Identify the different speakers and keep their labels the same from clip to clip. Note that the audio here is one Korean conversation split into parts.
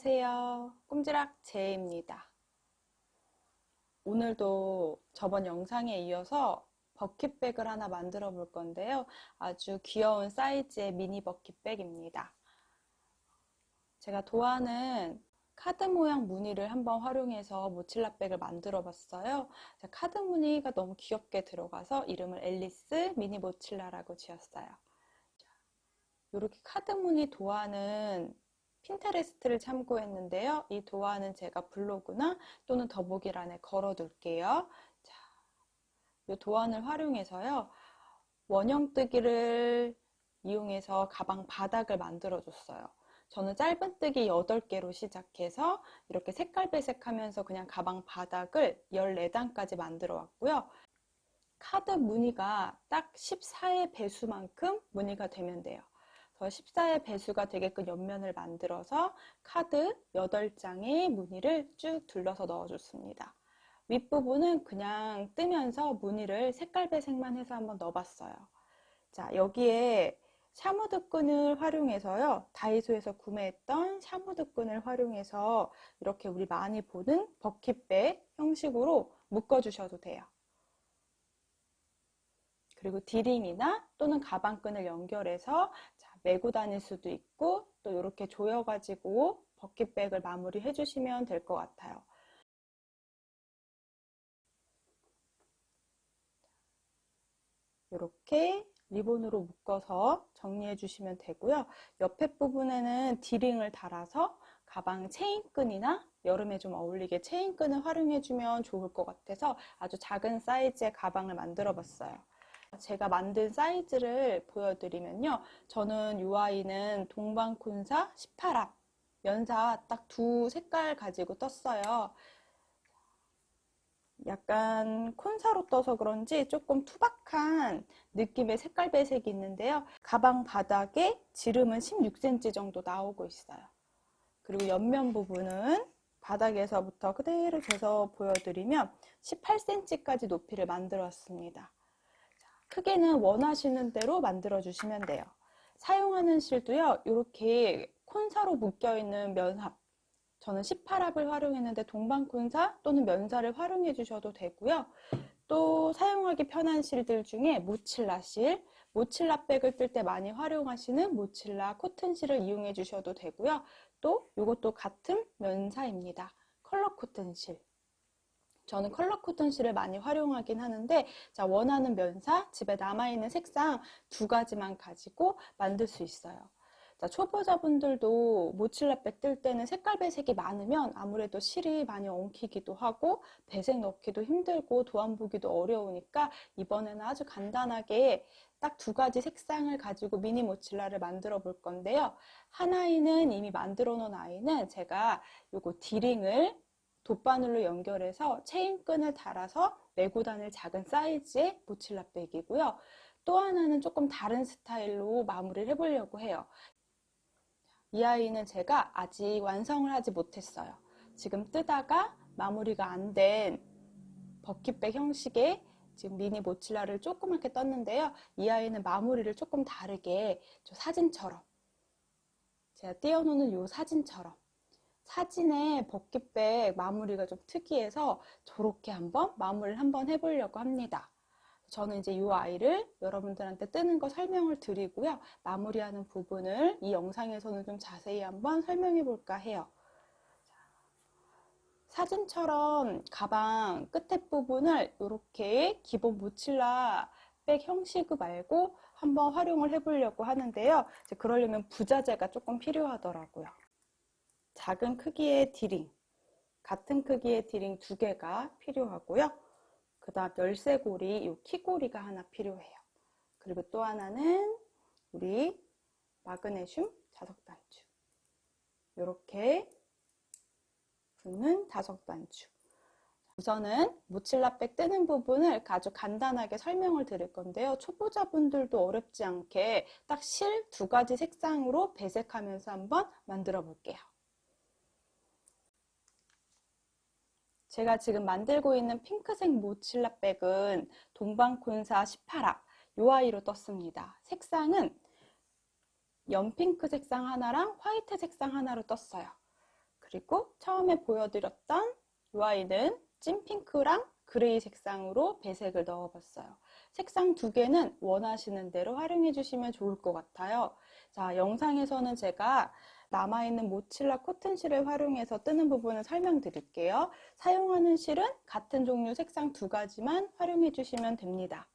Speaker 1: 안녕하세요. 꼼지락 제이입니다. 오늘도 저번 영상에 이어서 버킷백을 하나 만들어 볼 건데요. 아주 귀여운 사이즈의 미니 버킷백입니다. 제가 좋아하는 카드 모양 무늬를 한번 활용해서 모칠라백을 만들어 봤어요. 카드 무늬가 너무 귀엽게 들어가서 이름을 앨리스 미니 모칠라라고 지었어요. 이렇게 카드 무늬 도안은 핀테레스트를 참고했는데요. 이 도안은 제가 블로그나 또는 더보기란에 걸어 둘게요. 자, 이 도안을 활용해서요. 원형뜨기를 이용해서 가방 바닥을 만들어 줬어요. 저는 짧은뜨기 8개로 시작해서 이렇게 색깔 배색하면서 그냥 가방 바닥을 14단까지 만들어 왔고요. 카드 무늬가 딱 14의 배수만큼 무늬가 되면 돼요. 14의 배수가 되게끔 옆면을 만들어서 카드 8장의 무늬를 쭉 둘러서 넣어줬습니다. 윗부분은 그냥 뜨면서 무늬를 색깔 배색만 해서 한번 넣어봤어요. 자, 여기에 샤무드 끈을 활용해서요. 다이소에서 구매했던 샤무드 끈을 활용해서 이렇게 우리 많이 보는 버킷백 형식으로 묶어주셔도 돼요. 그리고 디링이나 또는 가방끈을 연결해서 메고 다닐 수도 있고 또 이렇게 조여가지고 버킷백을 마무리해 주시면 될 것 같아요. 이렇게 리본으로 묶어서 정리해 주시면 되고요. 옆에 부분에는 디링을 달아서 가방 체인끈이나 여름에 좀 어울리게 체인끈을 활용해 주면 좋을 것 같아서 아주 작은 사이즈의 가방을 만들어 봤어요. 제가 만든 사이즈를 보여드리면요. 저는 이 아이는 동방콘사 18합 면사 딱 두 색깔 가지고 떴어요. 약간 콘사로 떠서 그런지 조금 투박한 느낌의 색깔 배색이 있는데요. 가방 바닥에 지름은 16cm 정도 나오고 있어요. 그리고 옆면 부분은 바닥에서부터 그대로 재서 보여드리면 18cm까지 높이를 만들었습니다. 크기는 원하시는 대로 만들어 주시면 돼요. 사용하는 실도요, 이렇게 콘사로 묶여 있는 면삽, 저는 18합을 활용했는데 동방콘사 또는 면사를 활용해 주셔도 되고요. 또 사용하기 편한 실들 중에 모칠라 실, 모칠라백을 뜰 때 많이 활용하시는 모칠라 코튼 실을 이용해 주셔도 되고요. 또 이것도 같은 면사입니다. 컬러 코튼 실. 저는 컬러 코튼 실을 많이 활용하긴 하는데, 자, 원하는 면사, 집에 남아있는 색상 2가지만 가지고 만들 수 있어요. 자, 초보자분들도 모칠라백 뜰 때는 색깔 배색이 많으면 아무래도 실이 많이 엉키기도 하고 배색 넣기도 힘들고 도안 보기도 어려우니까 이번에는 아주 간단하게 딱 2가지 색상을 가지고 미니 모칠라를 만들어 볼 건데요. 한 아이는 이미 만들어 놓은 아이는 제가 요거 디링을 돗바늘로 연결해서 체인끈을 달아서 메고 다닐 작은 사이즈의 모칠라백이고요. 또 하나는 조금 다른 스타일로 마무리를 해보려고 해요. 이 아이는 제가 아직 완성을 하지 못했어요. 지금 뜨다가 마무리가 안 된 버킷백 형식의 지금 미니 모칠라를 조그맣게 떴는데요. 이 아이는 마무리를 조금 다르게 저 사진처럼, 제가 띄워놓는 이 사진처럼 사진의 버킷백 마무리가 좀 특이해서 저렇게 한번 마무리를 한번 해보려고 합니다. 저는 이제 이 아이를 여러분들한테 뜨는 거 설명을 드리고요. 마무리하는 부분을 이 영상에서는 좀 자세히 한번 설명해 볼까 해요. 사진처럼 가방 끝에 부분을 이렇게 기본 모칠라 백 형식 말고 한번 활용을 해보려고 하는데요. 그러려면 부자재가 조금 필요하더라고요. 작은 크기의 디링, 같은 크기의 디링 2개가 필요하고요. 그 다음 열쇠고리, 이 키고리가 하나 필요해요. 그리고 또 하나는 우리 마그네슘 자석단추, 이렇게 붙는 자석단추. 우선은 모칠라백 뜨는 부분을 아주 간단하게 설명을 드릴 건데요. 초보자분들도 어렵지 않게 딱 실 2가지 색상으로 배색하면서 한번 만들어 볼게요. 제가 지금 만들고 있는 핑크색 모칠라백은 동방콘사 18합 이 아이로 떴습니다. 색상은 연핑크 색상 하나랑 화이트 색상 하나로 떴어요. 그리고 처음에 보여드렸던 이 아이는 찐핑크랑 그레이 색상으로 배색을 넣어봤어요. 색상 두 개는 원하시는 대로 활용해 주시면 좋을 것 같아요. 자, 영상에서는 제가 남아있는 모칠라 코튼 실을 활용해서 뜨는 부분을 설명드릴게요. 사용하는 실은 같은 종류 색상 두 가지만 활용해 주시면 됩니다.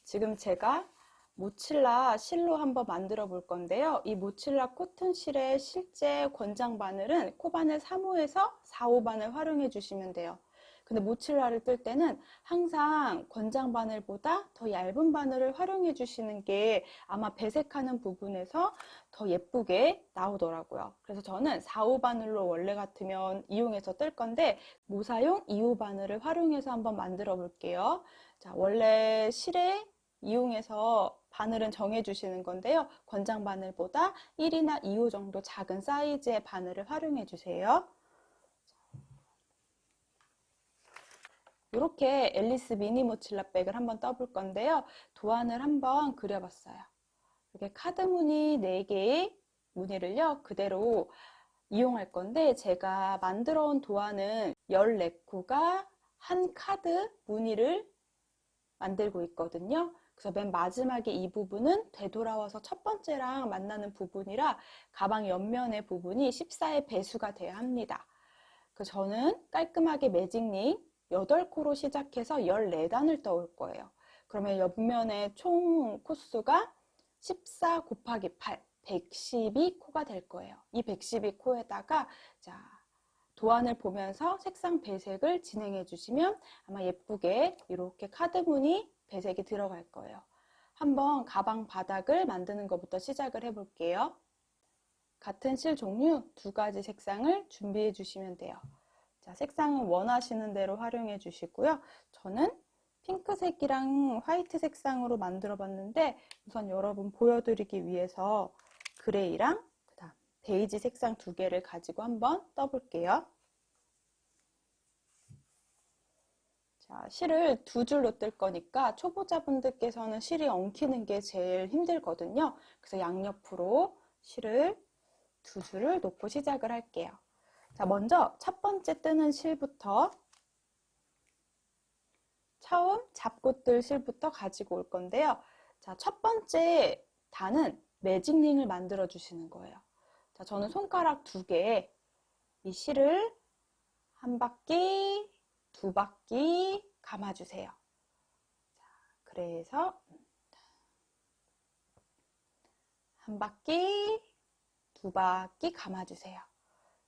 Speaker 1: 지금 제가 모칠라 실로 한번 만들어 볼 건데요. 이 모칠라 코튼 실의 실제 권장 바늘은 코바늘 3호에서 4호 바늘 활용해 주시면 돼요. 근데 모칠라를 뜰 때는 항상 권장 바늘보다 더 얇은 바늘을 활용해 주시는 게 아마 배색하는 부분에서 더 예쁘게 나오더라고요. 그래서 저는 4호 바늘로 원래 같으면 이용해서 뜰 건데 모사용 2호 바늘을 활용해서 한번 만들어 볼게요. 자, 원래 실에 이용해서 바늘은 정해 주시는 건데요. 권장 바늘보다 1이나 2호 정도 작은 사이즈의 바늘을 활용해 주세요. 이렇게 앨리스 미니 모칠라 백을 한번 떠볼 건데요. 도안을 한번 그려봤어요. 이렇게 카드 무늬 4개의 무늬를요, 그대로 이용할 건데, 제가 만들어 온 도안은 14코가 한 카드 무늬를 만들고 있거든요. 그래서 맨 마지막에 이 부분은 되돌아와서 첫 번째랑 만나는 부분이라 가방 옆면의 부분이 14의 배수가 돼야 합니다. 그래서 저는 깔끔하게 매직링 8코로 시작해서 14단을 떠올 거예요. 그러면 옆면의 총 코수가 14 곱하기 8, 112코가 될 거예요. 이 112코에다가 자, 도안을 보면서 색상 배색을 진행해 주시면 아마 예쁘게 이렇게 카드무늬 배색이 들어갈 거예요. 한번 가방 바닥을 만드는 것부터 시작을 해 볼게요. 같은 실 종류 2가지 색상을 준비해 주시면 돼요. 자, 색상은 원하시는 대로 활용해 주시고요. 저는 핑크색이랑 화이트 색상으로 만들어 봤는데 우선 여러분 보여드리기 위해서 그레이랑 그다음 베이지 색상 2개를 가지고 한번 떠볼게요. 자, 실을 2줄로 뜰 거니까 초보자분들께서는 실이 엉키는 게 제일 힘들거든요. 그래서 양옆으로 실을 2줄을 놓고 시작을 할게요. 자, 먼저 첫 번째 뜨는 실부터 처음 잡고 뜰 실부터 가지고 올 건데요. 자, 첫 번째 단은 매직링을 만들어 주시는 거예요. 자, 저는 손가락 2개에 이 실을 한 바퀴, 2바퀴 감아주세요. 자, 그래서 한 바퀴, 2바퀴 감아주세요.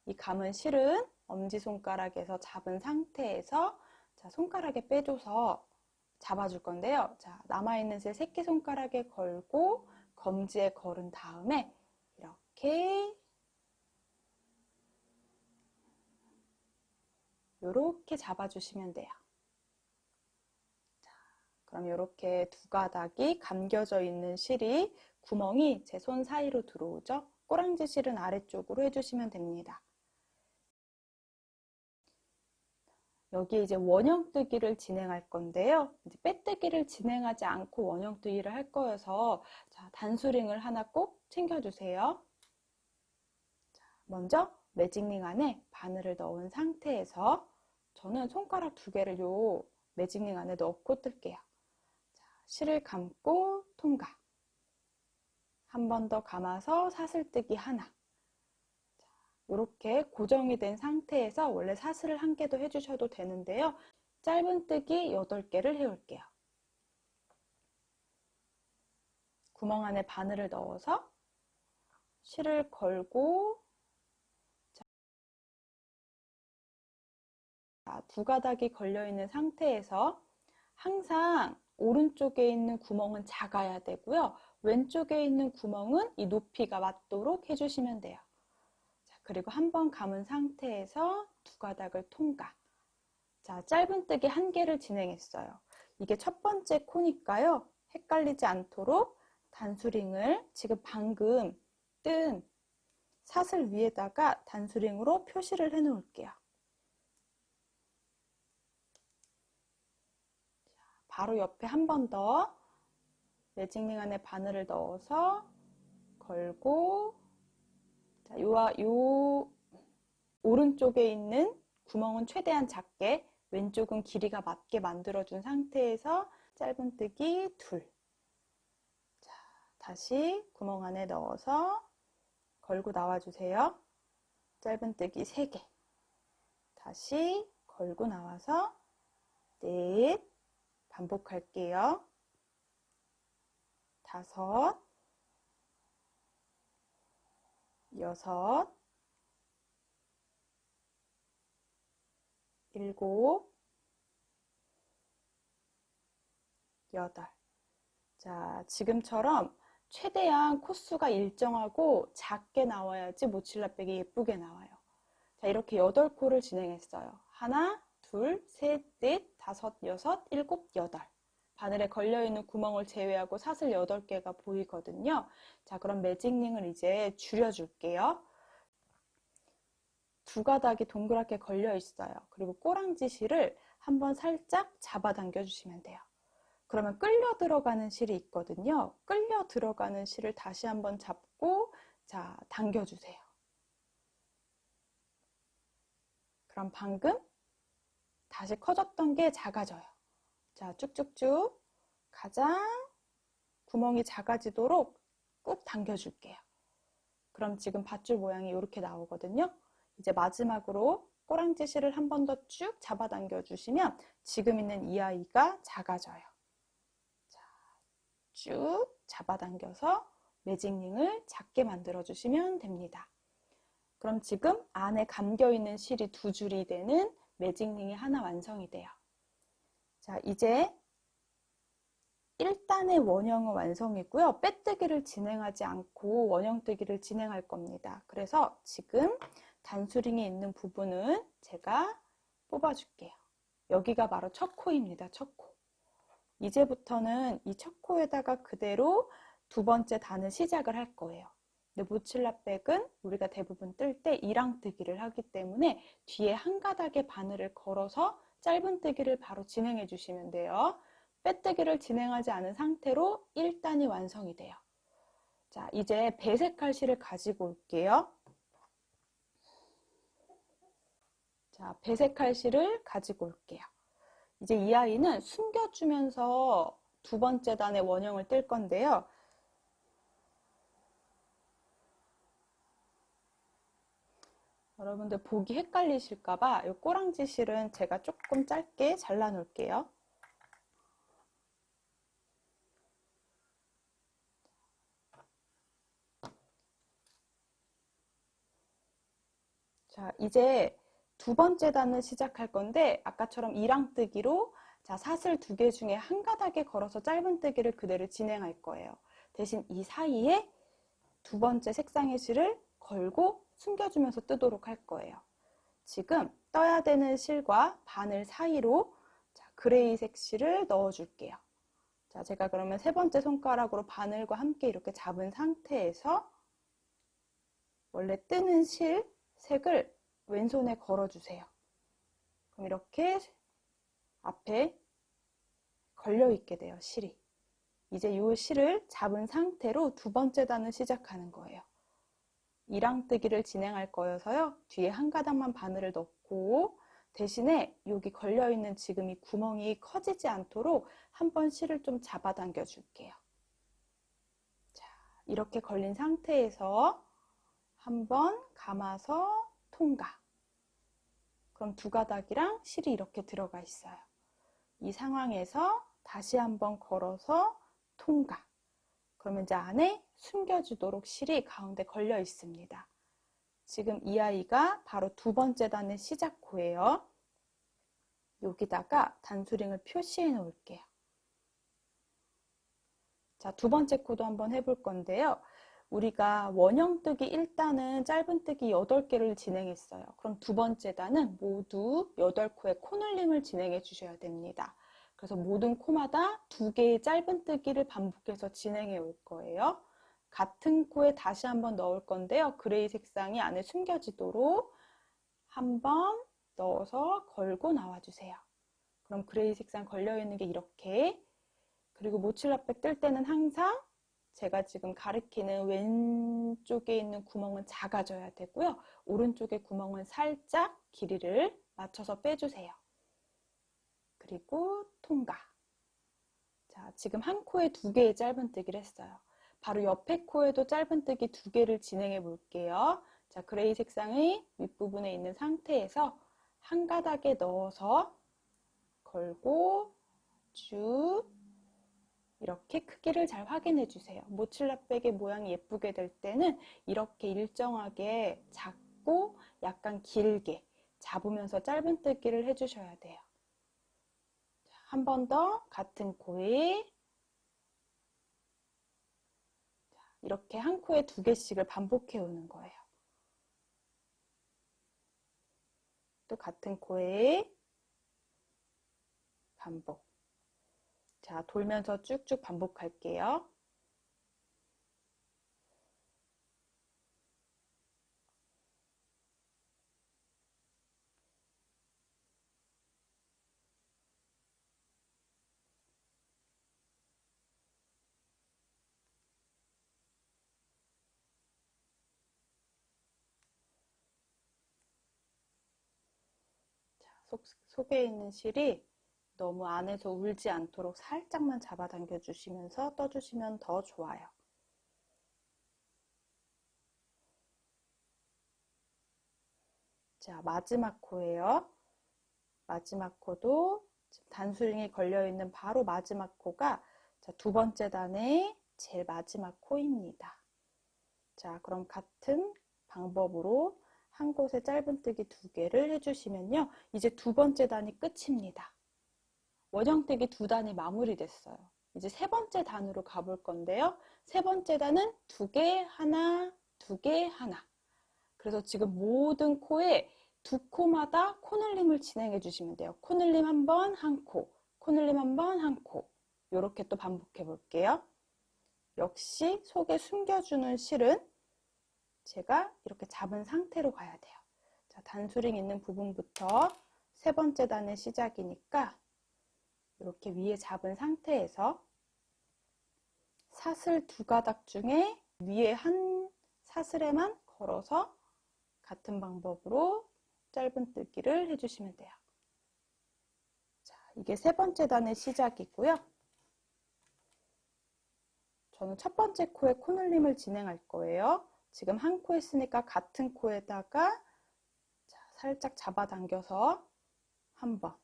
Speaker 1: 이 감은 실은 엄지손가락에서 잡은 상태에서 자, 손가락에 빼줘서 잡아줄 건데요. 자, 남아있는 실 새끼손가락에 걸고 검지에 걸은 다음에 이렇게 잡아주시면 돼요. 자, 그럼 이렇게 2가닥이 감겨져 있는 실이 구멍이 제 손 사이로 들어오죠. 꼬랑지 실은 아래쪽으로 해주시면 됩니다. 여기에 이제 원형뜨기를 진행할 건데요. 이제 빼뜨기를 진행하지 않고 원형뜨기를 할 거여서 자, 단수링을 하나 꼭 챙겨주세요. 자, 먼저 매직링 안에 바늘을 넣은 상태에서 저는 손가락 2개를 요 매직링 안에 넣고 뜰게요. 자, 실을 감고 통과. 한 번 더 감아서 사슬뜨기 하나. 이렇게 고정이 된 상태에서 원래 사슬을 1개도 해주셔도 되는데요. 짧은 뜨기 8개를 해올게요. 구멍 안에 바늘을 넣어서 실을 걸고 자, 2가닥이 걸려있는 상태에서 항상 오른쪽에 있는 구멍은 작아야 되고요. 왼쪽에 있는 구멍은 이 높이가 맞도록 해주시면 돼요. 그리고 한 번 감은 상태에서 2가닥을 통과. 자, 짧은 뜨기 1개를 진행했어요. 이게 첫 번째 코니까요. 헷갈리지 않도록 단수링을 지금 방금 뜬 사슬 위에다가 단수링으로 표시를 해 놓을게요. 바로 옆에 한 번 더 매직링 안에 바늘을 넣어서 걸고 자, 요 오른쪽에 있는 구멍은 최대한 작게, 왼쪽은 길이가 맞게 만들어준 상태에서 짧은뜨기 둘. 자, 다시 구멍 안에 넣어서 걸고 나와주세요. 짧은뜨기 3개. 다시 걸고 나와서 넷. 반복할게요. 5, 6, 7, 8. 자, 지금처럼 최대한 코수가 일정하고 작게 나와야지 모칠라백이 예쁘게 나와요. 자, 이렇게 8코를 진행했어요. 하나, 둘, 셋, 넷, 다섯, 여섯, 일곱, 여덟. 바늘에 걸려있는 구멍을 제외하고 사슬 8개가 보이거든요. 자, 그럼 매직링을 이제 줄여줄게요. 두 가닥이 동그랗게 걸려 있어요. 그리고 꼬랑지 실을 한번 살짝 잡아당겨 주시면 돼요. 그러면 끌려 들어가는 실이 있거든요. 끌려 들어가는 실을 다시 한번 잡고 자, 당겨주세요. 그럼 방금 다시 커졌던 게 작아져요. 자, 쭉쭉쭉 가장 구멍이 작아지도록 꾹 당겨줄게요. 그럼 지금 밧줄 모양이 이렇게 나오거든요. 이제 마지막으로 꼬랑지 실을 한 번 더 쭉 잡아당겨 주시면 지금 있는 이 아이가 작아져요. 자, 쭉 잡아당겨서 매직링을 작게 만들어 주시면 됩니다. 그럼 지금 안에 감겨있는 실이 2줄이 되는 매직링이 하나 완성이 돼요. 자, 이제 1단의 원형은 완성이고요. 빼뜨기를 진행하지 않고 원형뜨기를 진행할 겁니다. 그래서 지금 단수링이 있는 부분은 제가 뽑아줄게요. 여기가 바로 첫 코입니다. 첫 코. 이제부터는 이 첫 코에다가 그대로 두 번째 단을 시작을 할 거예요. 근데 모칠라백은 우리가 대부분 뜰 때 이랑뜨기를 하기 때문에 뒤에 한 가닥의 바늘을 걸어서 짧은뜨기를 바로 진행해 주시면 돼요. 빼뜨기를 진행하지 않은 상태로 1단이 완성이 돼요. 자, 이제 배색할 실을 가지고 올게요. 자, 배색할 실을 가지고 올게요. 이제 이 아이는 숨겨주면서 두 번째 단의 원형을 뜰 건데요. 여러분들 보기 헷갈리실까봐 이 꼬랑지 실은 제가 조금 짧게 잘라 놓을게요. 자, 이제 두 번째 단을 시작할 건데 아까처럼 이랑뜨기로 자, 사슬 2개 중에 한 가닥에 걸어서 짧은뜨기를 그대로 진행할 거예요. 대신 이 사이에 두 번째 색상의 실을 걸고 숨겨주면서 뜨도록 할 거예요. 지금 떠야 되는 실과 바늘 사이로 자, 그레이색 실을 넣어줄게요. 자, 제가 그러면 세 번째 손가락으로 바늘과 함께 이렇게 잡은 상태에서 원래 뜨는 실 색을 왼손에 걸어주세요. 그럼 이렇게 앞에 걸려있게 돼요, 실이. 이제 이 실을 잡은 상태로 두 번째 단을 시작하는 거예요. 이랑뜨기를 진행할 거여서요. 뒤에 한 가닥만 바늘을 넣고 대신에 여기 걸려있는 지금 이 구멍이 커지지 않도록 한번 실을 좀 잡아당겨 줄게요. 자, 이렇게 걸린 상태에서 한번 감아서 통과. 그럼 두 가닥이랑 실이 이렇게 들어가 있어요. 이 상황에서 다시 한번 걸어서 통과. 그러면 이제 안에 숨겨주도록 실이 가운데 걸려 있습니다. 지금 이 아이가 바로 두 번째 단의 시작 코예요. 여기다가 단수링을 표시해 놓을게요. 자, 두 번째 코도 한번 해볼 건데요. 우리가 원형뜨기 1단은 짧은뜨기 8개를 진행했어요. 그럼 두 번째 단은 모두 8코의 코늘림을 진행해 주셔야 됩니다. 그래서 모든 코마다 2개의 짧은뜨기를 반복해서 진행해 올 거예요. 같은 코에 다시 한번 넣을 건데요. 그레이 색상이 안에 숨겨지도록 한번 넣어서 걸고 나와주세요. 그럼 그레이 색상 걸려있는 게 이렇게. 그리고 모칠라백 뜰 때는 항상 제가 지금 가리키는 왼쪽에 있는 구멍은 작아져야 되고요. 오른쪽의 구멍은 살짝 길이를 맞춰서 빼주세요. 그리고 통과. 자, 지금 한 코에 2개의 짧은뜨기를 했어요. 바로 옆에 코에도 짧은뜨기 2개를 진행해 볼게요. 자, 그레이 색상의 윗부분에 있는 상태에서 한 가닥에 넣어서 걸고 쭉 이렇게 크기를 잘 확인해 주세요. 모칠라백의 모양이 예쁘게 될 때는 이렇게 일정하게 작고 약간 길게 잡으면서 짧은뜨기를 해주셔야 돼요. 한 번 더 같은 코에 이렇게 한 코에 2개씩을 반복해 오는 거예요. 또 같은 코에 반복. 자, 돌면서 쭉쭉 반복할게요. 속에 있는 실이 너무 안에서 울지 않도록 살짝만 잡아당겨 주시면서 떠주시면 더 좋아요. 자, 마지막 코예요. 마지막 코도 단수링이 걸려있는 바로 마지막 코가 자, 2번째 단의 제일 마지막 코입니다. 자, 그럼 같은 방법으로 한 곳에 짧은뜨기 2개를 해주시면요. 이제 2번째 단이 끝입니다. 원형뜨기 2단이 마무리됐어요. 이제 3번째 단으로 가볼 건데요. 3번째 단은 2개, 하나, 2개, 하나. 그래서 지금 모든 코에 2코마다 코늘림을 진행해 주시면 돼요. 코늘림 한 번, 한 코, 코늘림 한 번, 한 코. 이렇게 또 반복해 볼게요. 역시 속에 숨겨주는 실은 제가 이렇게 잡은 상태로 가야 돼요. 자, 단수링 있는 부분부터 3번째 단의 시작이니까 이렇게 위에 잡은 상태에서 사슬 2가닥 중에 위에 한 사슬에만 걸어서 같은 방법으로 짧은뜨기를 해주시면 돼요. 자, 이게 3번째 단의 시작이고요. 저는 첫 번째 코에 코늘림을 진행할 거예요. 지금 한 코 했으니까 같은 코에다가 살짝 잡아당겨서 한 번.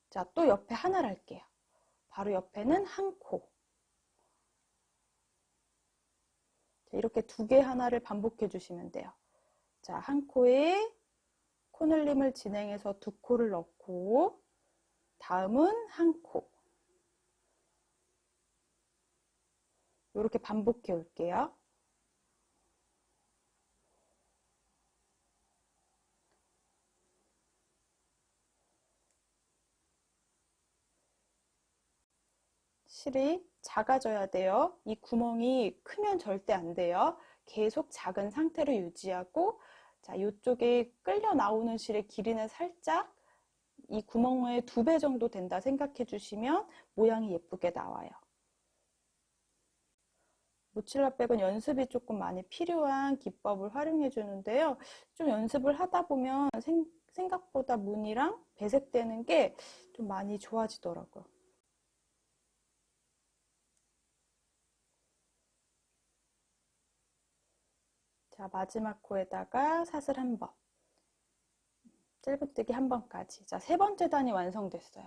Speaker 1: 자, 또 옆에 하나를 할게요. 바로 옆에는 한 코. 이렇게 2개 하나를 반복해 주시면 돼요. 자, 한 코에 코늘림을 진행해서 2코를 넣고 다음은 한 코. 이렇게 반복해 올게요. 실이 작아져야 돼요. 이 구멍이 크면 절대 안 돼요. 계속 작은 상태로 유지하고 자, 이쪽에 끌려 나오는 실의 길이는 살짝 이 구멍의 2배 정도 된다 생각해 주시면 모양이 예쁘게 나와요. 모칠라백은 연습이 조금 많이 필요한 기법을 활용해 주는데요. 좀 연습을 하다 보면 생각보다 무늬랑 배색되는 게 좀 많이 좋아지더라고요. 자, 마지막 코에다가 사슬 한 번, 짧은뜨기 한 번까지. 자, 3번째 단이 완성됐어요.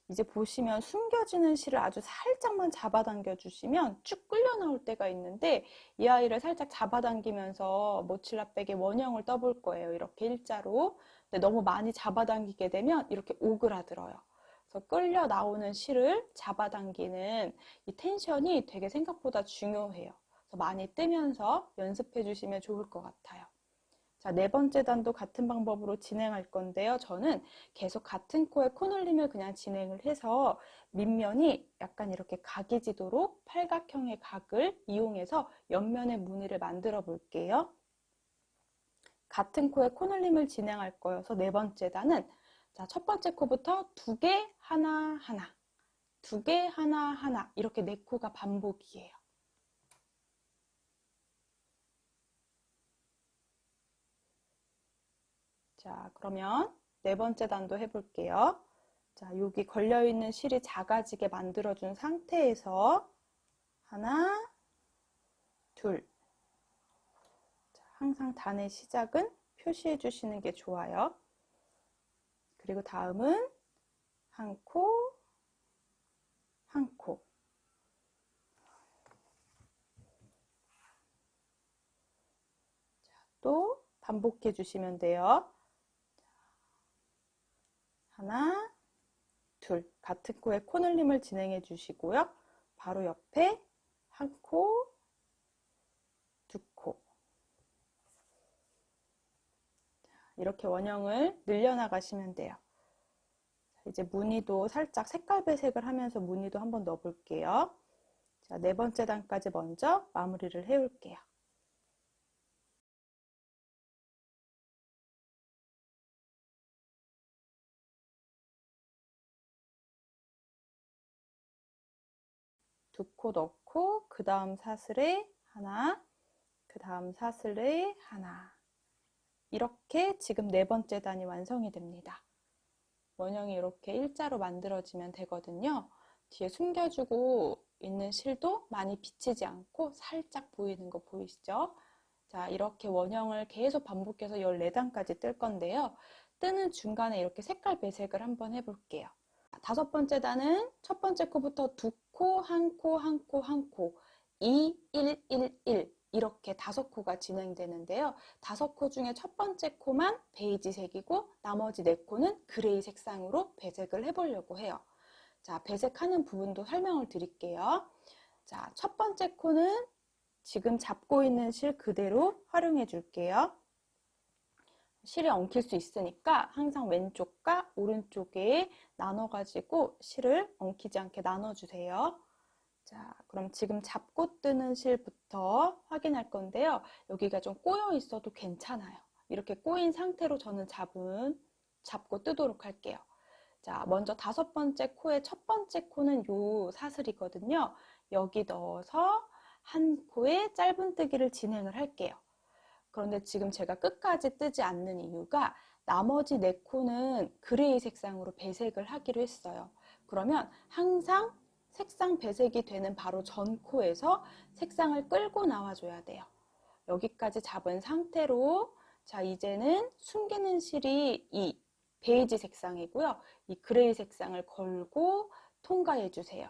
Speaker 1: 이제 보시면 숨겨지는 실을 아주 살짝만 잡아당겨 주시면 쭉 끌려 나올 때가 있는데 이 아이를 살짝 잡아당기면서 모칠라백의 원형을 떠볼 거예요. 이렇게 일자로. 근데 너무 많이 잡아당기게 되면 이렇게 오그라들어요. 그래서 끌려 나오는 실을 잡아당기는 이 텐션이 되게 생각보다 중요해요. 그래서 많이 뜨면서 연습해 주시면 좋을 것 같아요. 자, 4번째 단도 같은 방법으로 진행할 건데요. 저는 계속 같은 코에 코늘림을 그냥 진행을 해서 밑면이 약간 이렇게 각이 지도록 팔각형의 각을 이용해서 옆면의 무늬를 만들어 볼게요. 같은 코에 코늘림을 진행할 거여서 4번째 단은 자, 첫 번째 코부터 2개, 하나, 하나. 두 개, 하나, 하나. 이렇게 네 코가 반복이에요. 자, 그러면 네 번째 단도 해볼게요. 자, 여기 걸려있는 실이 작아지게 만들어준 상태에서 하나, 둘. 자, 항상 단의 시작은 표시해 주시는 게 좋아요. 그리고 다음은 한 코, 한 코. 자, 또 반복해 주시면 돼요. 하나, 둘. 같은 코에 코늘림을 진행해 주시고요. 바로 옆에 한 코, 두 코. 이렇게 원형을 늘려나가시면 돼요. 이제 무늬도 살짝 색깔 배색을 하면서 무늬도 한번 넣어 볼게요. 자, 네 번째 단까지 먼저 마무리를 해 올게요. 두 코 넣고 그 다음 사슬에 하나, 그 다음 사슬에 하나. 이렇게 지금 네 번째 단이 완성이 됩니다. 원형이 이렇게 일자로 만들어지면 되거든요. 뒤에 숨겨주고 있는 실도 많이 비치지 않고 살짝 보이는 거 보이시죠? 자, 이렇게 원형을 계속 반복해서 14단까지 뜰 건데요. 뜨는 중간에 이렇게 색깔 배색을 한번 해볼게요. 다섯 번째 단은 첫 번째 코부터 두 코, 한 코, 한 코, 한 코, 2, 1, 1, 1 이렇게 다섯 코가 진행되는데요. 다섯 코 중에 첫 번째 코만 베이지색이고 나머지 네 코는 그레이 색상으로 배색을 해보려고 해요. 자, 배색하는 부분도 설명을 드릴게요. 자, 첫 번째 코는 지금 잡고 있는 실 그대로 활용해 줄게요. 실에 엉킬 수 있으니까 항상 왼쪽과 오른쪽에 나눠가지고 실을 엉키지 않게 나눠주세요. 자, 그럼 지금 잡고 뜨는 실부터 확인할 건데요. 여기가 좀 꼬여 있어도 괜찮아요. 이렇게 꼬인 상태로 저는 잡고 뜨도록 할게요. 자, 먼저 다섯 번째 코의 첫 번째 코는 요 사슬이거든요. 여기 넣어서 한 코에 짧은뜨기를 진행을 할게요. 그런데 지금 제가 끝까지 뜨지 않는 이유가 나머지 네 코는 그레이 색상으로 배색을 하기로 했어요. 그러면 항상 색상 배색이 되는 바로 전 코에서 색상을 끌고 나와줘야 돼요. 여기까지 잡은 상태로 자, 이제는 숨기는 실이 이 베이지 색상이고요. 이 그레이 색상을 걸고 통과해 주세요.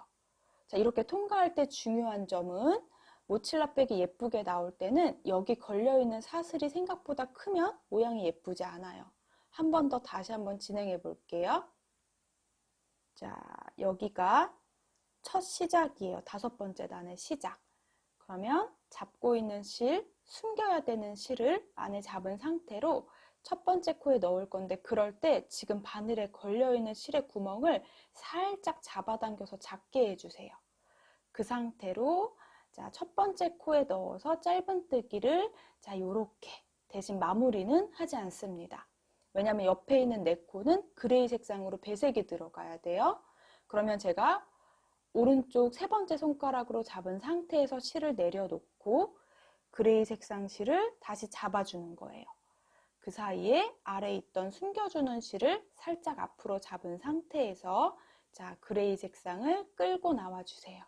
Speaker 1: 자, 이렇게 통과할 때 중요한 점은 모칠라백이 예쁘게 나올 때는 여기 걸려있는 사슬이 생각보다 크면 모양이 예쁘지 않아요. 한 번 더 다시 한번 진행해 볼게요. 자, 여기가 첫 시작이에요. 다섯 번째 단의 시작. 그러면 잡고 있는 실, 숨겨야 되는 실을 안에 잡은 상태로 첫 번째 코에 넣을 건데 그럴 때 지금 바늘에 걸려있는 실의 구멍을 살짝 잡아당겨서 작게 해주세요. 그 상태로 자, 첫 번째 코에 넣어서 짧은뜨기를 자, 요렇게 대신 마무리는 하지 않습니다. 왜냐하면 옆에 있는 네 코는 그레이 색상으로 배색이 들어가야 돼요. 그러면 제가 오른쪽 세 번째 손가락으로 잡은 상태에서 실을 내려놓고 그레이 색상 실을 다시 잡아주는 거예요. 그 사이에 아래에 있던 숨겨주는 실을 살짝 앞으로 잡은 상태에서 자, 그레이 색상을 끌고 나와주세요.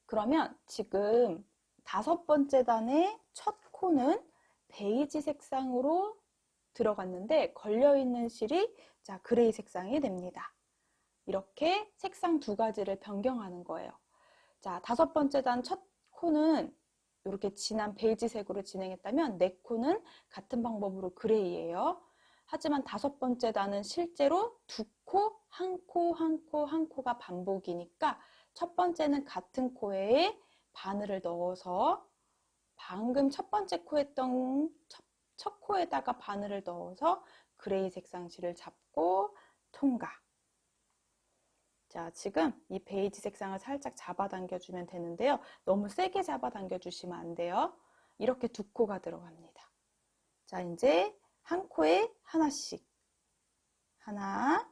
Speaker 1: 그러면 지금 다섯 번째 단의 첫 코는 베이지 색상으로 들어갔는데 걸려있는 실이 자, 그레이 색상이 됩니다. 이렇게 색상 두 가지를 변경하는 거예요. 자, 다섯 번째 단 첫 코는 이렇게 진한 베이지색으로 진행했다면 네 코는 같은 방법으로 그레이예요. 하지만 다섯 번째 단은 실제로 두 코, 한 코, 한 코, 한 코가 반복이니까 첫 번째는 같은 코에 바늘을 넣어서 방금 첫 번째 코 했던 첫 코에다가 바늘을 넣어서 그레이 색상 실을 잡고 통과. 자, 지금 이 베이지 색상을 살짝 잡아당겨 주면 되는데요. 너무 세게 잡아당겨 주시면 안 돼요. 이렇게 두 코가 들어갑니다. 자, 이제 한 코에 하나씩. 하나,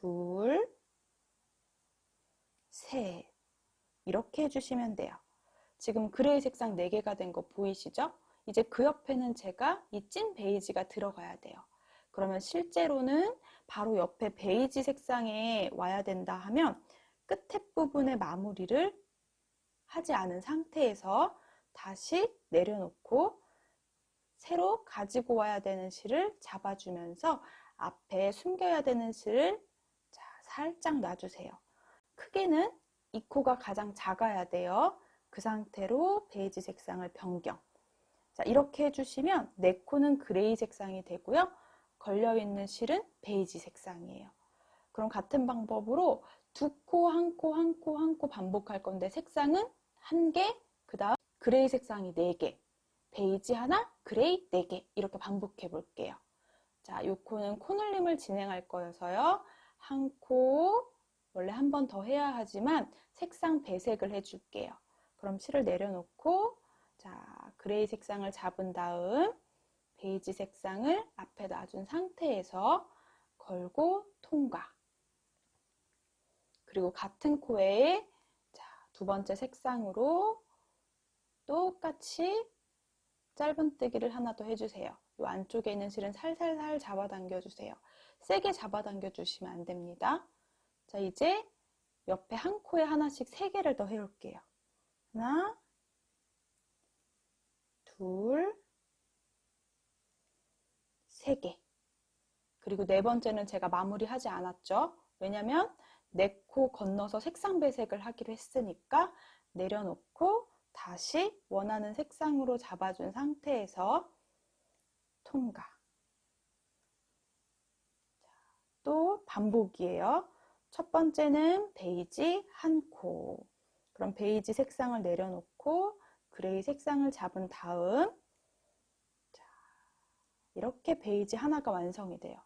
Speaker 1: 둘, 셋. 이렇게 해주시면 돼요. 지금 그레이 색상 4개가 된 거 보이시죠? 이제 그 옆에는 제가 이 찐 베이지가 들어가야 돼요. 그러면 실제로는 바로 옆에 베이지 색상에 와야 된다 하면 끝에 부분의 마무리를 하지 않은 상태에서 다시 내려놓고 새로 가지고 와야 되는 실을 잡아주면서 앞에 숨겨야 되는 실을 살짝 놔주세요. 크기는 이 코가 가장 작아야 돼요. 그 상태로 베이지 색상을 변경. 자, 이렇게 해주시면 내 코는 그레이 색상이 되고요. 걸려있는 실은 베이지 색상이에요. 그럼 같은 방법으로 두 코, 한 코, 한 코, 한 코 반복할 건데 색상은 1개, 그 다음 그레이 색상이 4개, 베이지 하나, 그레이 4개 이렇게 반복해 볼게요. 자, 이 코는 코늘림을 진행할 거여서요. 한 코, 원래 한 번 더 해야 하지만 색상 배색을 해줄게요. 그럼 실을 내려놓고 자, 그레이 색상을 잡은 다음 베이지 색상을 앞에 놔준 상태에서 걸고 통과. 그리고 같은 코에 자, 두 번째 색상으로 똑같이 짧은뜨기를 하나 더 해주세요. 이 안쪽에 있는 실은 살살살 잡아당겨 주세요. 세게 잡아당겨 주시면 안 됩니다. 자, 이제 옆에 한 코에 하나씩 3개를 더 해올게요. 하나, 둘, 3개. 그리고 4번째는 제가 마무리하지 않았죠. 왜냐면 4코 건너서 색상 배색을 하기로 했으니까 내려놓고 다시 원하는 색상으로 잡아준 상태에서 통과. 또 반복이에요. 첫 번째는 베이지 한 코. 그럼 베이지 색상을 내려놓고 그레이 색상을 잡은 다음 자, 이렇게 베이지 하나가 완성이 돼요.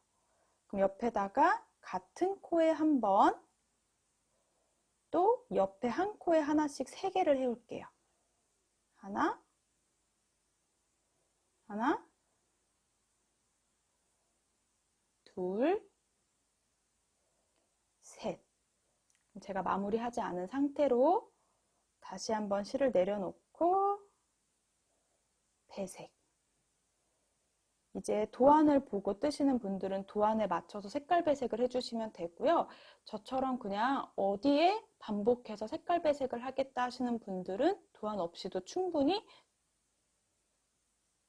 Speaker 1: 그럼 옆에다가 같은 코에 한 번, 또 옆에 한 코에 하나씩 3개를 해올게요. 하나, 하나, 둘, 셋. 제가 마무리하지 않은 상태로 다시 한번 실을 내려놓고 배색. 이제 도안을 보고 뜨시는 분들은 도안에 맞춰서 색깔 배색을 해주시면 되고요. 저처럼 그냥 어디에 반복해서 색깔 배색을 하겠다 하시는 분들은 도안 없이도 충분히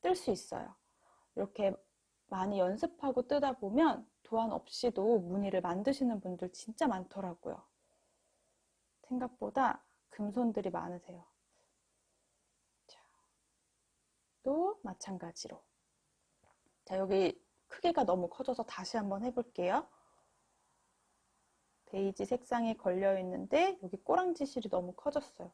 Speaker 1: 뜰 수 있어요. 이렇게 많이 연습하고 뜨다 보면 도안 없이도 무늬를 만드시는 분들 진짜 많더라고요. 생각보다 금손들이 많으세요. 자, 또 마찬가지로. 자, 여기 크기가 너무 커져서 다시 한번 해볼게요. 베이지 색상이 걸려 있는데 여기 꼬랑지 실이 너무 커졌어요.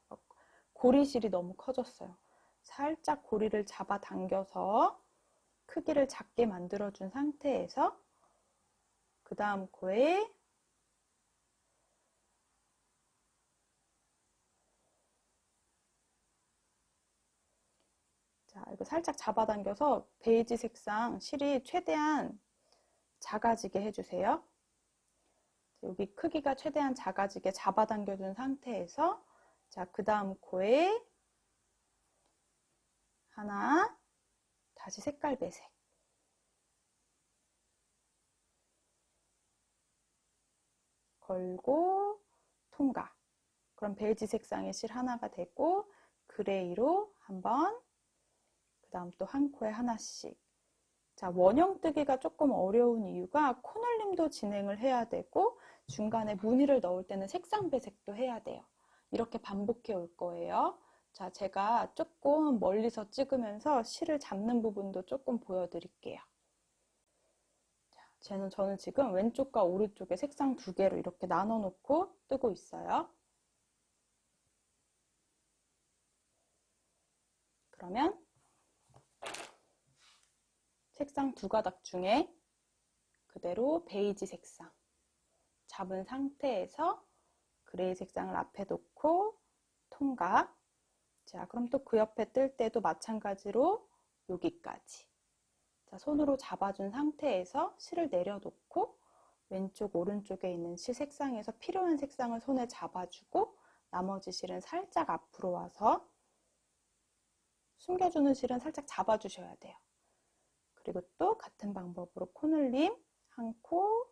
Speaker 1: 고리 실이 너무 커졌어요. 살짝 고리를 잡아 당겨서 크기를 작게 만들어준 상태에서 그 다음 코에 자, 이거 살짝 잡아당겨서 베이지 색상 실이 최대한 작아지게 해주세요. 여기 크기가 최대한 작아지게 잡아당겨준 상태에서 자, 그 다음 코에 하나, 다시 색깔 배색. 걸고 통과. 그럼 베이지 색상의 실 하나가 되고 그레이로 한번 그 다음 또 한 코에 하나씩. 자, 원형 뜨기가 조금 어려운 이유가 코늘림도 진행을 해야 되고 중간에 무늬를 넣을 때는 색상 배색도 해야 돼요. 이렇게 반복해 올 거예요. 자, 제가 조금 멀리서 찍으면서 실을 잡는 부분도 조금 보여드릴게요. 자, 저는 지금 왼쪽과 오른쪽에 색상 2개로 이렇게 나눠 놓고 뜨고 있어요. 그러면 색상 2가닥 중에 그대로 베이지 색상 잡은 상태에서 그레이 색상을 앞에 놓고 통과. 자, 그럼 또 그 옆에 뜰 때도 마찬가지로 여기까지. 자, 손으로 잡아준 상태에서 실을 내려놓고 왼쪽 오른쪽에 있는 실 색상에서 필요한 색상을 손에 잡아주고 나머지 실은 살짝 앞으로 와서 숨겨주는 실은 살짝 잡아주셔야 돼요. 그리고 또 같은 방법으로 코늘림 한 코,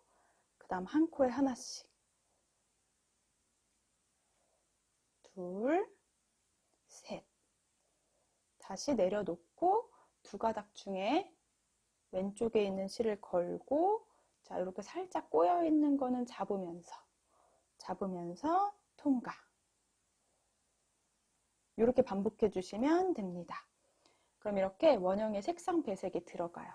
Speaker 1: 그 다음 한 코에 하나씩, 둘, 셋. 다시 내려놓고 두 가닥 중에 왼쪽에 있는 실을 걸고, 자, 이렇게 살짝 꼬여 있는 거는 잡으면서 통과. 이렇게 반복해 주시면 됩니다. 그럼 이렇게 원형의 색상 배색이 들어가요.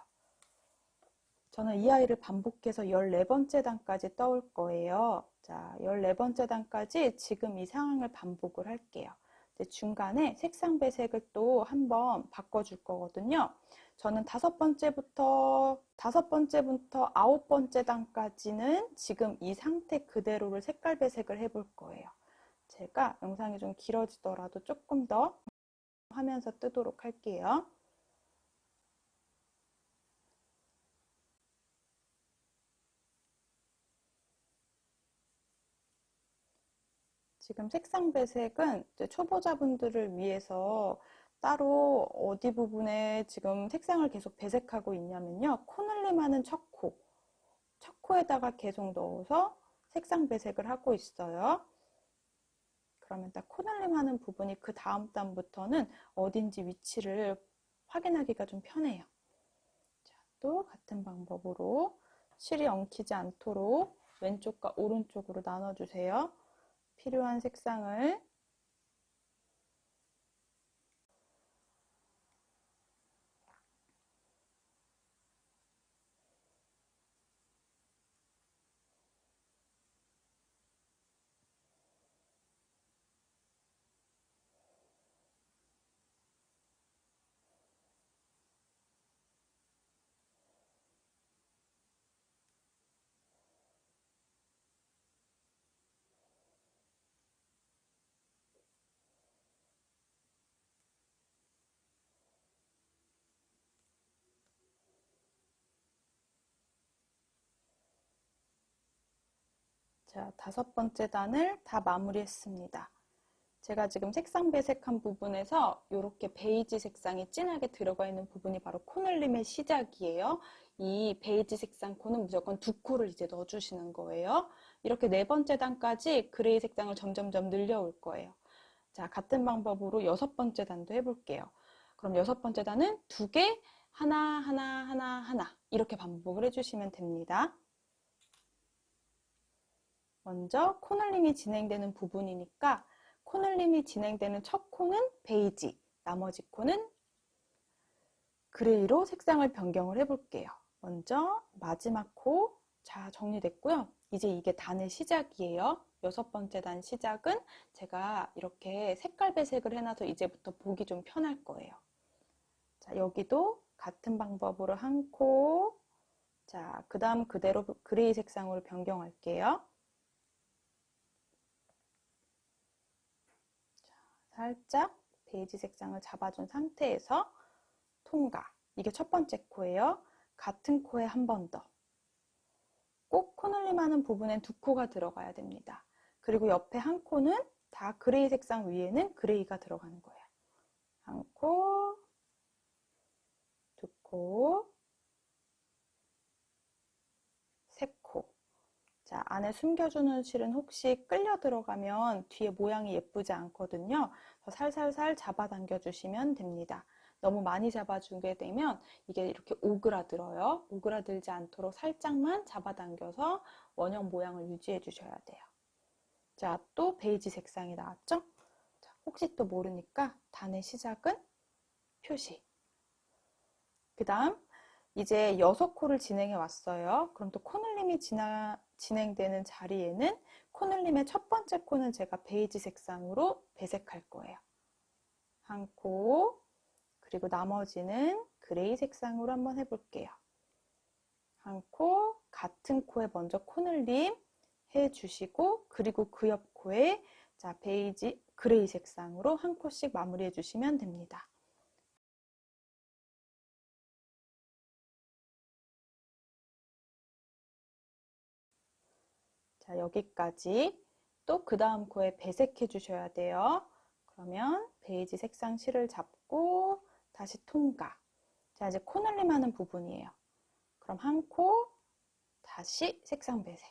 Speaker 1: 저는 이 아이를 반복해서 14번째 단까지 떠올 거예요. 자, 14번째 단까지 지금 이 상황을 반복을 할게요. 중간에 색상 배색을 또 한번 바꿔줄 거거든요. 저는 5번째부터 9번째 단까지는 지금 이 상태 그대로를 색깔 배색을 해볼 거예요. 제가 영상이 좀 길어지더라도 조금 더 하면서 뜨도록 할게요. 지금 색상 배색은 이제 초보자분들을 위해서 따로 어디 부분에 지금 색상을 계속 배색하고 있냐면요. 코늘림하는 첫 코에다가 계속 넣어서 색상 배색을 하고 있어요. 그러면 딱 코늘림하는 부분이 그 다음 단부터는 어딘지 위치를 확인하기가 좀 편해요. 자, 또 같은 방법으로 실이 엉키지 않도록 왼쪽과 오른쪽으로 나눠주세요. 필요한 색상을 자, 5번째 단을 다 마무리했습니다. 제가 지금 색상 배색한 부분에서 이렇게 베이지 색상이 진하게 들어가 있는 부분이 바로 코늘림의 시작이에요. 이 베이지 색상 코는 무조건 2코를 이제 넣어주시는 거예요. 이렇게 4번째 단까지 그레이 색상을 점점점 늘려올 거예요. 자, 같은 방법으로 6번째 단도 해볼게요. 그럼 6번째 단은 2개, 하나, 하나, 하나, 하나 이렇게 반복을 해주시면 됩니다. 먼저 코늘림이 진행되는 부분이니까 코늘림이 진행되는 첫 코는 베이지, 나머지 코는 그레이로 색상을 변경을 해볼게요. 먼저 마지막 코, 자, 정리됐고요. 이제 이게 단의 시작이에요. 6번째 단 시작은 제가 이렇게 색깔 배색을 해놔서 이제부터 보기 좀 편할 거예요. 자, 여기도 같은 방법으로 한 코, 자, 그 다음 그대로 그레이 색상으로 변경할게요. 살짝 베이지 색상을 잡아준 상태에서 통과. 이게 첫 번째 코예요. 같은 코에 한 번 더. 꼭 코늘림 하는 부분엔 2코가 들어가야 됩니다. 그리고 옆에 한 코는 다 그레이 색상 위에는 그레이가 들어가는 거예요. 한 코, 2코, 3코. 자, 안에 숨겨주는 실은 혹시 끌려 들어가면 뒤에 모양이 예쁘지 않거든요. 살살살 잡아당겨 주시면 됩니다. 너무 많이 잡아주게 되면 이게 이렇게 오그라들어요. 오그라들지 않도록 살짝만 잡아당겨서 원형 모양을 유지해 주셔야 돼요. 자, 또 베이지 색상이 나왔죠? 자, 혹시 또 모르니까 단의 시작은 표시. 그 다음 이제 6코를 진행해 왔어요. 그럼 또 코늘림이 진행되는 자리에는 코늘림의 첫 번째 코는 제가 베이지 색상으로 배색할 거예요. 한 코, 그리고 나머지는 그레이 색상으로 한번 해볼게요. 한 코, 같은 코에 먼저 코늘림 해주시고, 그리고 그 옆 코에 자, 베이지, 그레이 색상으로 한 코씩 마무리해 주시면 됩니다. 자, 여기까지 또 그 다음 코에 배색해 주셔야 돼요. 그러면 베이지 색상 실을 잡고 다시 통과. 자, 이제 코늘림 하는 부분이에요. 그럼 한 코 다시 색상 배색.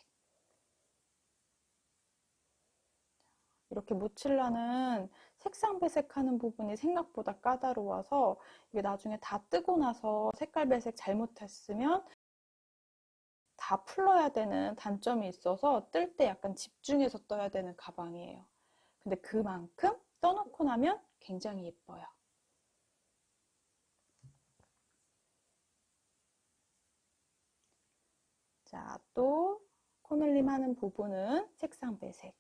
Speaker 1: 이렇게 묻히려는 색상 배색하는 부분이 생각보다 까다로워서 이게 나중에 다 뜨고 나서 색깔 배색 잘못했으면 다 풀러야 되는 단점이 있어서 뜰 때 약간 집중해서 떠야 되는 가방이에요. 근데 그만큼 떠놓고 나면 굉장히 예뻐요. 자, 또 코늘림 하는 부분은 색상 배색.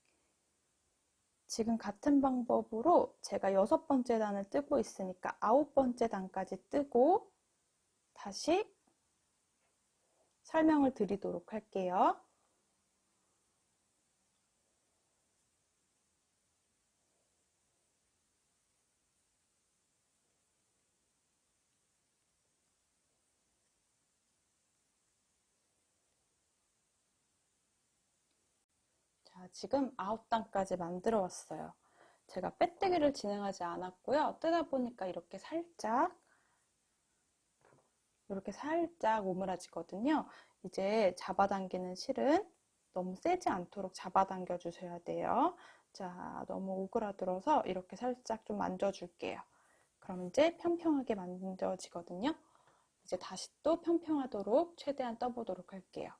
Speaker 1: 지금 같은 방법으로 제가 6번째 단을 뜨고 있으니까 9번째 단까지 뜨고 다시 설명을 드리도록 할게요. 자, 지금 9단까지 만들어 왔어요. 제가 빼뜨기를 진행하지 않았고요. 뜨다 보니까 이렇게 살짝 오므라지거든요. 이제 잡아당기는 실은 너무 세지 않도록 잡아당겨 주셔야 돼요. 자, 너무 오그라들어서 이렇게 살짝 좀 만져줄게요. 그럼 이제 평평하게 만져지거든요. 이제 다시 또 평평하도록 최대한 떠보도록 할게요.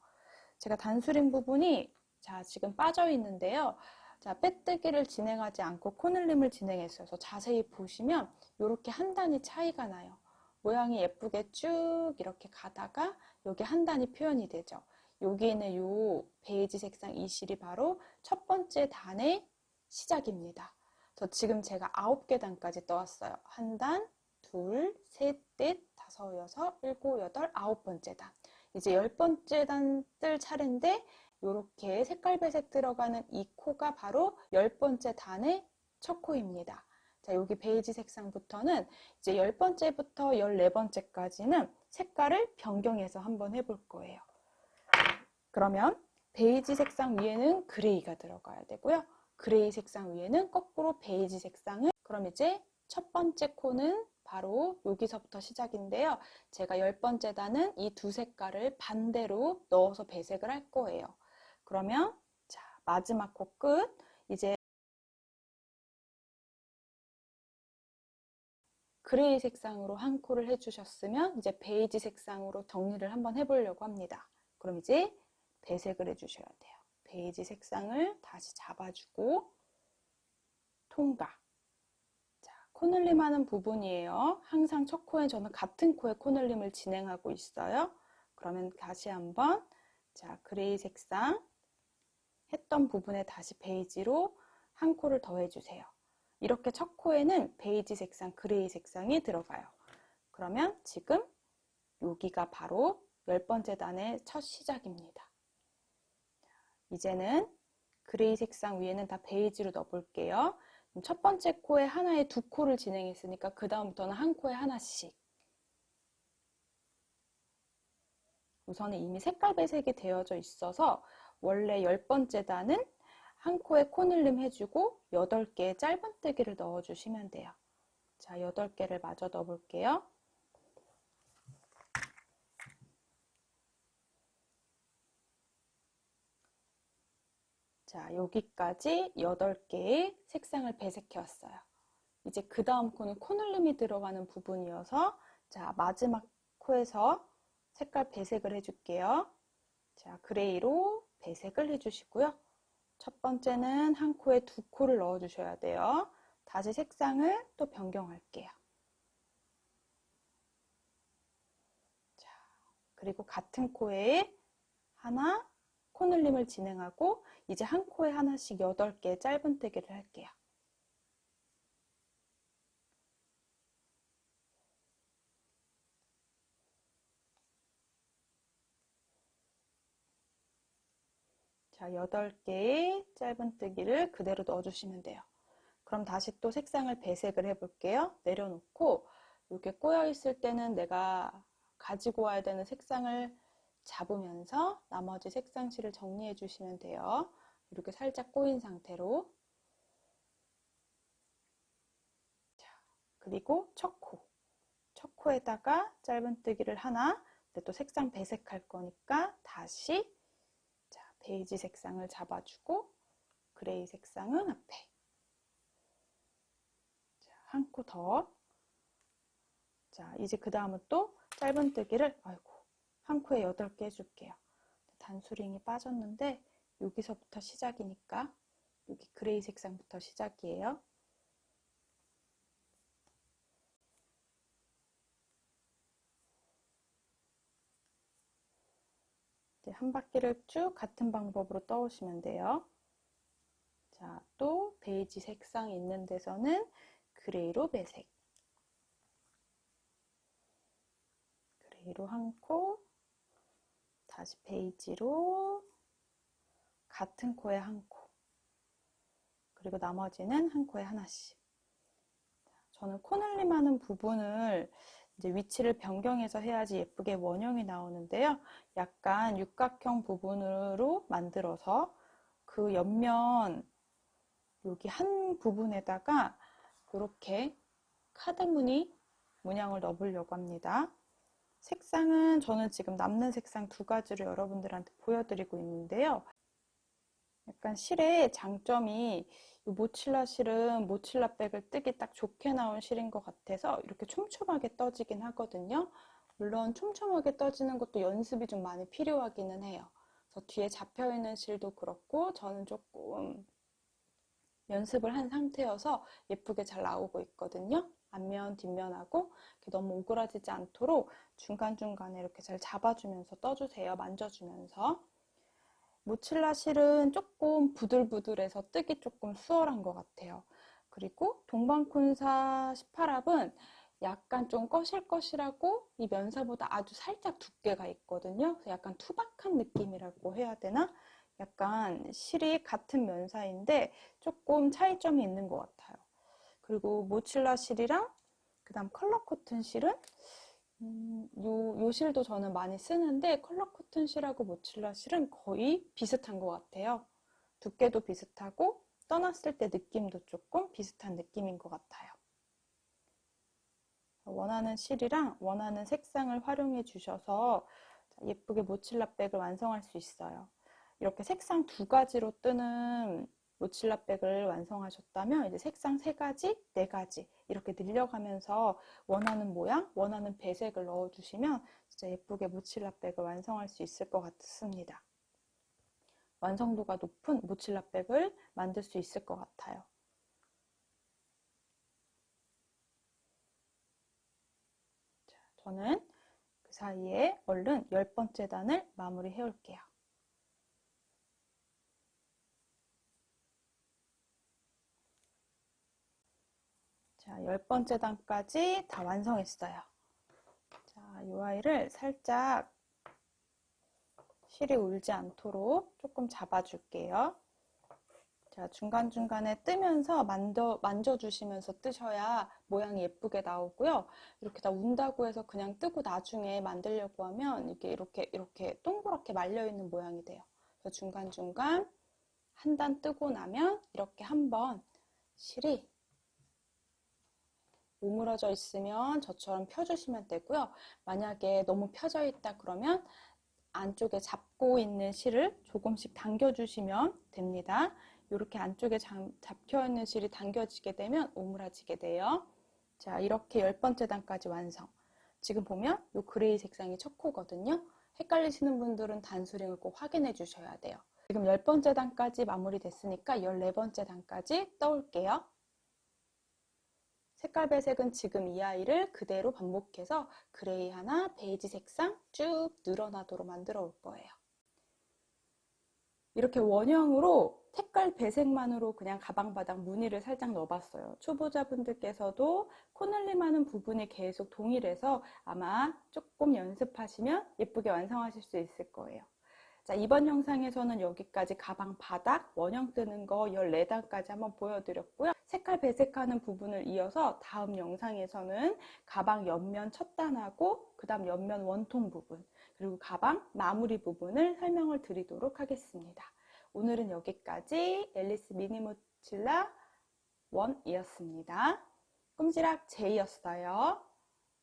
Speaker 1: 제가 단수림 부분이 자, 지금 빠져 있는데요. 자, 빼뜨기를 진행하지 않고 코늘림을 진행했어요. 자세히 보시면 이렇게 한 단이 차이가 나요. 모양이 예쁘게 쭉 이렇게 가다가 여기 한 단이 표현이 되죠. 여기는 요 베이지 색상 이 실이 바로 첫 번째 단의 시작입니다. 지금 제가 9개 단까지 떠왔어요. 한 단, 둘, 셋, 넷, 다섯, 여섯, 일곱, 여덟, 9번째 단. 이제 10번째 단 뜰 차례인데 이렇게 색깔 배색 들어가는 이 코가 바로 10번째 단의 첫 코입니다. 자, 여기 베이지 색상부터는 이제 10번째부터 14번째까지는 색깔을 변경해서 한번 해볼 거예요. 그러면 베이지 색상 위에는 그레이가 들어가야 되고요. 그레이 색상 위에는 거꾸로 베이지 색상을, 그럼 이제 첫 번째 코는 바로 여기서부터 시작인데요. 제가 10번째 단은 이 두 색깔을 반대로 넣어서 배색을 할 거예요. 그러면 자, 마지막 코 끝, 이제 그레이 색상으로 한 코를 해주셨으면 이제 베이지 색상으로 정리를 한번 해보려고 합니다. 그럼 이제 배색을 해주셔야 돼요. 베이지 색상을 다시 잡아주고 통과. 자, 코늘림 하는 부분이에요. 항상 첫 코에 저는 같은 코에 코늘림을 진행하고 있어요. 그러면 다시 한번 자, 그레이 색상 했던 부분에 다시 베이지로 한 코를 더 해주세요. 이렇게 첫 코에는 베이지 색상, 그레이 색상이 들어가요. 그러면 지금 여기가 바로 10번째 단의 첫 시작입니다. 이제는 그레이 색상 위에는 다 베이지로 넣어볼게요. 첫 번째 코에 하나에 두 코를 진행했으니까 그 다음부터는 한 코에 하나씩. 우선은 이미 색깔 배색이 되어져 있어서 원래 10번째 단은 한 코에 코늘림 해주고 8개의 짧은뜨기를 넣어주시면 돼요. 자, 8개를 마저 넣어볼게요. 자, 여기까지 8개의 색상을 배색해 왔어요. 이제 그 다음 코는 코늘림이 들어가는 부분이어서 자, 마지막 코에서 색깔 배색을 해줄게요. 자, 그레이로 배색을 해주시고요. 첫 번째는 한 코에 두 코를 넣어주셔야 돼요. 다시 색상을 또 변경할게요. 자, 그리고 같은 코에 하나 코늘림을 진행하고 이제 한 코에 하나씩 8개 짧은뜨기를 할게요. 자, 8개의 짧은뜨기를 그대로 넣어주시면 돼요. 그럼 다시 또 색상을 배색을 해볼게요. 내려놓고 이렇게 꼬여 있을 때는 내가 가지고 와야 되는 색상을 잡으면서 나머지 색상실을 정리해 주시면 돼요. 이렇게 살짝 꼬인 상태로. 자, 그리고 첫 코에다가 짧은뜨기를 하나, 근데 또 색상 배색할 거니까 다시 베이지 색상을 잡아주고 그레이 색상은 앞에. 한 코 더. 자, 이제 그 다음은 또 짧은뜨기를 한 코에 8개 해줄게요. 단수링이 빠졌는데 여기서부터 시작이니까 여기 그레이 색상부터 시작이에요. 이제 한 바퀴를 쭉 같은 방법으로 떠오시면 돼요. 자, 또 베이지 색상 있는 데서는 그레이로 배색. 그레이로 한 코, 다시 베이지로 같은 코에 한 코, 그리고 나머지는 한 코에 하나씩. 저는 코늘림하는 부분을 이제 위치를 변경해서 해야지 예쁘게 원형이 나오는데요. 약간 육각형 부분으로 만들어서 그 옆면 여기 한 부분에다가 이렇게 카드무늬 문양을 넣어보려고 합니다. 색상은 저는 지금 남는 색상 2가지를 여러분들한테 보여드리고 있는데요. 약간 실의 장점이 이 모칠라 실은 모칠라 백을 뜨기 딱 좋게 나온 실인 것 같아서 이렇게 촘촘하게 떠지긴 하거든요. 물론 촘촘하게 떠지는 것도 연습이 좀 많이 필요하기는 해요. 그래서 뒤에 잡혀있는 실도 그렇고 저는 조금 연습을 한 상태여서 예쁘게 잘 나오고 있거든요. 앞면, 뒷면하고 너무 오그라지지 않도록 중간중간에 이렇게 잘 잡아주면서 떠주세요. 만져주면서. 모칠라 실은 조금 부들부들해서 뜨기 조금 수월한 것 같아요. 그리고 동방콘사 18합은 약간 좀 거실거실하고 이 면사보다 아주 살짝 두께가 있거든요. 그래서 약간 투박한 느낌이라고 해야 되나? 약간 실이 같은 면사인데 조금 차이점이 있는 것 같아요. 그리고 모칠라 실이랑 그 다음 컬러 코튼 실은 요 실도 저는 많이 쓰는데 컬러 코튼 실하고 모칠라 실은 거의 비슷한 것 같아요. 두께도 비슷하고 떠났을 때 느낌도 조금 비슷한 느낌인 것 같아요. 원하는 실이랑 원하는 색상을 활용해 주셔서 예쁘게 모칠라 백을 완성할 수 있어요. 이렇게 색상 2가지로 뜨는 모칠라 백을 완성하셨다면 이제 색상 3가지, 4가지 이렇게 늘려가면서 원하는 모양, 원하는 배색을 넣어주시면 진짜 예쁘게 모칠라 백을 완성할 수 있을 것 같습니다. 완성도가 높은 모칠라 백을 만들 수 있을 것 같아요. 자, 저는 그 사이에 얼른 10번째 단을 마무리해 올게요. 자, 10번째 단까지 다 완성했어요. 자, 이 아이를 살짝 실이 울지 않도록 조금 잡아줄게요. 자, 중간중간에 뜨면서 만져주시면서 뜨셔야 모양이 예쁘게 나오고요. 이렇게 다 운다고 해서 그냥 뜨고 나중에 만들려고 하면 이게 이렇게 동그랗게 말려있는 모양이 돼요. 그래서 중간중간 한 단 뜨고 나면 이렇게 한번 실이 오므러져 있으면 저처럼 펴주시면 되고요. 만약에 너무 펴져 있다 그러면 안쪽에 잡고 있는 실을 조금씩 당겨주시면 됩니다. 이렇게 안쪽에 잡혀 있는 실이 당겨지게 되면 오므라지게 돼요. 자, 이렇게 10번째 단까지 완성. 지금 보면 이 그레이 색상이 첫 코거든요. 헷갈리시는 분들은 단수링을 꼭 확인해 주셔야 돼요. 지금 10번째 단까지 마무리됐으니까 14번째 단까지 떠올게요. 색깔 배색은 지금 이 아이를 그대로 반복해서 그레이 하나, 베이지 색상 쭉 늘어나도록 만들어 올 거예요. 이렇게 원형으로 색깔 배색만으로 그냥 가방 바닥 무늬를 살짝 넣어봤어요. 초보자분들께서도 코늘림하는 부분이 계속 동일해서 아마 조금 연습하시면 예쁘게 완성하실 수 있을 거예요. 자, 이번 영상에서는 여기까지 가방 바닥 원형 뜨는 거 14단까지 한번 보여드렸고요. 색깔 배색하는 부분을 이어서 다음 영상에서는 가방 옆면 첫 단하고 그 다음 옆면 원통 부분, 그리고 가방 마무리 부분을 설명을 드리도록 하겠습니다. 오늘은 여기까지 앨리스 미니 모칠라 1이었습니다. 꼼지락 J였어요.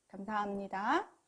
Speaker 1: 감사합니다.